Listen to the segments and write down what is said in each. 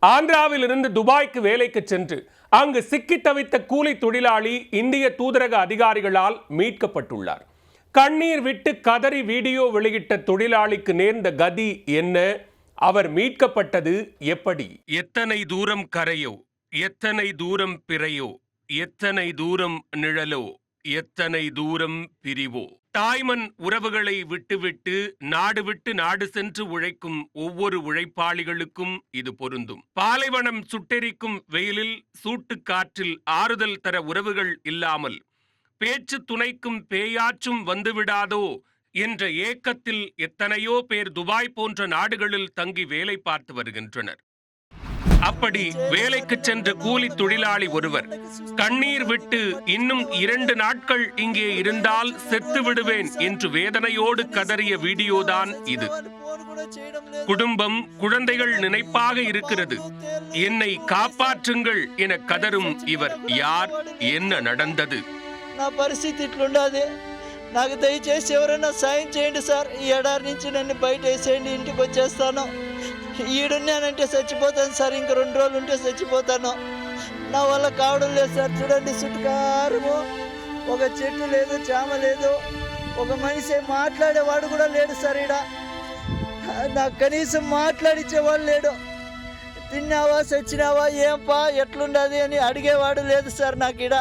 ஆந்திராவிலிருந்து துபாய்க்கு வேலைக்கு சென்று அங்கு சிக்கி தவித்த கூலி தொழிலாளி இந்திய தூதரக அதிகாரிகளால் மீட்கப்பட்டுள்ளார். கண்ணீர் விட்டு கதறி வீடியோ வெளியிட்ட தொழிலாளிக்கு நேர்ந்த கதி என்ன? அவர் மீட்கப்பட்டது எப்படி? எத்தனை தூரம் கரையோ, எத்தனை தூரம் பிறையோ, எத்தனை தூரம் நிழலோ, எத்தனை தூரம் பிரிவோ. தாய்மண் உறவுகளை விட்டுவிட்டு நாடு சென்று உழைக்கும் ஒவ்வொரு உழைப்பாளிகளுக்கும் இது பொருந்தும். பாலைவனம் சுட்டெரிக்கும் வெயிலில் சூட்டு காற்றில் ஆறுதல் தர உறவுகள் இல்லாமல் பேச்சு துணைக்கும் பேயாச்சும் வந்துவிடாதோ என்ற ஏக்கத்தில் எத்தனையோ பேர் துபாய் போன்ற நாடுகளில் தங்கி வேலை பார்த்து வருகின்றனர். அப்படி வேலைக்கு சென்ற கூலி தொழிலாளி ஒருவர் கண்ணீர் விட்டு இன்னும் 2 நாட்கள் இங்கே இருந்தால் செத்து விடுவேன் என்று வேதனையோடு கதறிய வீடியோதான் இது. குடும்பம், குழந்தைகள் நினைப்பாக இருக்கிறது. என்னை காப்பாற்றுங்கள் என கதரும் இவர் யார்? என்ன நடந்தது? నా పరిస్థితి ఇట్లుండాది. నాకు దయచేసి ఎవరైనా సాయం చేయండి సార్. ఈ ఎడారి నుంచి నన్ను బయట వేసేయండి, ఇంటికి వచ్చేస్తాను. ఈడున్నానంటే చచ్చిపోతాను సార్. ఇంక 2 రోజులు ఉంటే చచ్చిపోతాను. నా వల్ల కావడం లేదు సార్. చూడండి, చుట్టుకారము ఒక చెట్టు లేదు, చామ లేదు, ఒక మనిషి మాట్లాడేవాడు కూడా లేడు సార్. ఈడ నాకు కనీసం మాట్లాడించేవాడు లేడు. తిన్నావా, చచ్చినావా, ఏంపా, ఎట్లుండది అని అడిగేవాడు లేదు సార్ నాకు ఈడ.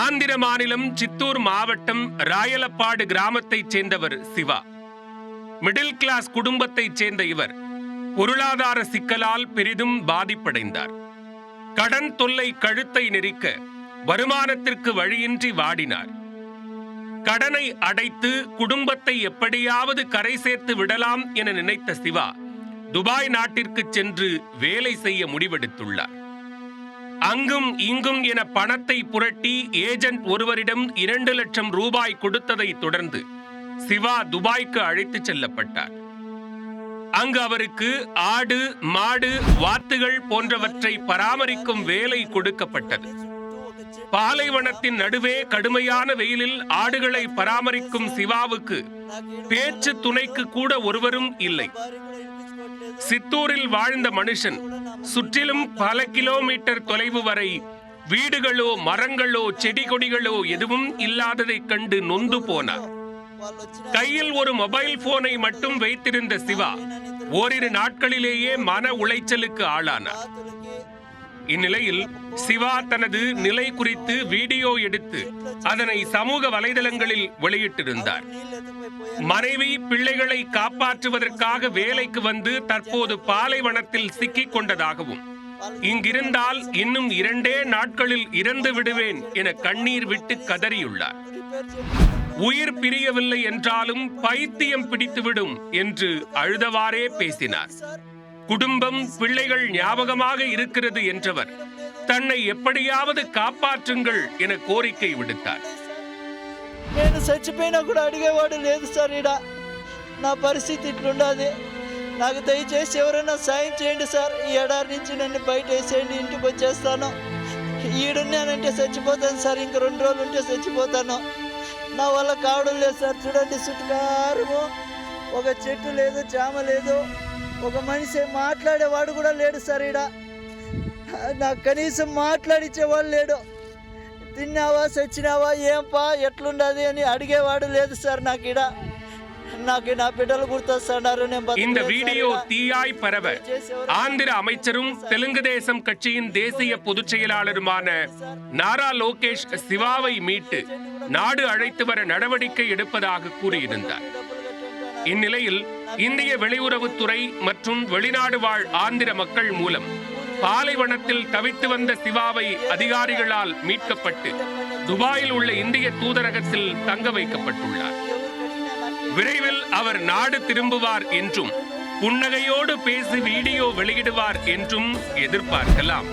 ஆந்திர மாநிலம் சித்தூர் மாவட்டம் ராயலப்பாடு கிராமத்தைச் சேர்ந்தவர் சிவா. மிடில் கிளாஸ் குடும்பத்தைச் சேர்ந்த இவர் பொருளாதார சிக்கலால் பெரிதும் பாதிப்படைந்தார். கடன் தொல்லை கழுத்தை நெரிக்க வருமானத்திற்கு வழியின்றி வாடினார். கடனை அடைத்து குடும்பத்தை எப்படியாவது கரை சேர்த்து விடலாம் என நினைத்த சிவா துபாய் நாட்டிற்கு சென்று வேலை செய்ய முடிவெடுத்துள்ளார். அங்கும் இங்கும் என பணத்தை புரட்டி ஏஜென்ட் ஒருவரிடம் 2 லட்சம் ரூபாய் கொடுத்ததை தொடர்ந்து சிவா துபாய்க்கு அழைத்துச் செல்லப்பட்டார். அங்கு அவருக்கு ஆடு, மாடு, வாத்துகள் போன்றவற்றை பராமரிக்கும் வேலை கொடுக்கப்பட்டது. பாலைவனத்தின் நடுவே கடுமையான வெயிலில் ஆடுகளை பராமரிக்கும் சிவாவுக்கு பேச்சு துணைக்கு கூட ஒருவரும் இல்லை. சித்தூரில் வாழ்ந்த மனுஷன் சுற்றிலும் பல கிலோமீட்டர் தொலைவு வரை வீடுகளோ, மரங்களோ, செடி கொடிகளோ எதுவும் இல்லாததைக் கண்டு நொந்து போனார். கையில் ஒரு மொபைல் போனை மட்டும் வைத்திருந்த சிவா ஓரிரு நாட்களிலேயே மன உளைச்சலுக்கு ஆளானார். இந்நிலையில் சிவா தனது நிலை குறித்து வீடியோ எடுத்து அதனை சமூக வலைதளங்களில் வெளியிட்டிருந்தார். மனைவி, பிள்ளைகளை காப்பாற்றுவதற்காக வேலைக்கு வந்து தற்போது பாலைவனத்தில் சிக்கிக் கொண்டதாகவும், இங்கிருந்தால் இன்னும் 2 நாட்களில் இறந்து விடுவேன் என கண்ணீர் விட்டு கதறியுள்ளார். உயிர் பிரியவில்லை என்றாலும் பைத்தியம் பிடித்துவிடும் என்று அழுதவாறே பேசினார். குடும்பம், பிள்ளைகள் ஞாபகமாக இருக்கிறது என்றவர் தன்னை எப்படியாவது காப்பாற்றுங்கள் என கோரிக்கை விடுத்தார். నేను చచ్చిపోయినా కూడా అడిగేవాడు లేదు సార్. ఈడ నా పరిస్థితి ఇట్లుండాది. నాకు దయచేసి ఎవరైనా సాయం చేయండి సార్. ఈ ఎడారి నుంచి నన్ను బయట వేసేయండి, ఇంటికి వచ్చేస్తాను. ఈడున్నానంటే చచ్చిపోతాను సార్. ఇంక 2 రోజులు ఉంటే చచ్చిపోతాను. నా వల్ల కావడం లేదు సార్. చూడండి, చుట్టుకారము ఒక చెట్టు లేదు, చామ లేదు, ఒక మనిషి మాట్లాడేవాడు కూడా లేడు సార్. ఈడ నాకు కనీసం మాట్లాడించేవాడు లేడు. తిన్నావా, చచ్చినావా, ఏంపా, ఎట్లుండది అని అడిగేవాడు లేదు సార్ నాకు ఈడ. నాకు నా బిడ్డలు గుర్తొస్తున్నారు. இந்த வீடியோ தீயாய் பரவ ஆந்திர அமைச்சரும் தெலுங்கு தேசம் கட்சியின் தேசிய பொதுச் செயலாளருமான நாரா லோகேஷ் சிவாவை மீட்டு நாடு அழைத்து வர நடவடிக்கை எடுப்பதாக கூறியிருந்தார். இந்நிலையில் இந்திய வெளியுறவுத்துறை மற்றும் வெளிநாடு வாழ் ஆந்திர மக்கள் மூலம் பாலைவனத்தில் தவித்து வந்த சிவாவை அதிகாரிகளால் மீட்கப்பட்டு துபாயில் உள்ள இந்திய தூதரகத்தில் தங்க வைக்கப்பட்டுள்ளார். விரைவில் அவர் நாடு திரும்புவார் என்றும் புன்னகையோடு பேசி வீடியோ வெளியிடுவார் என்றும் எதிர்பார்க்கலாம்.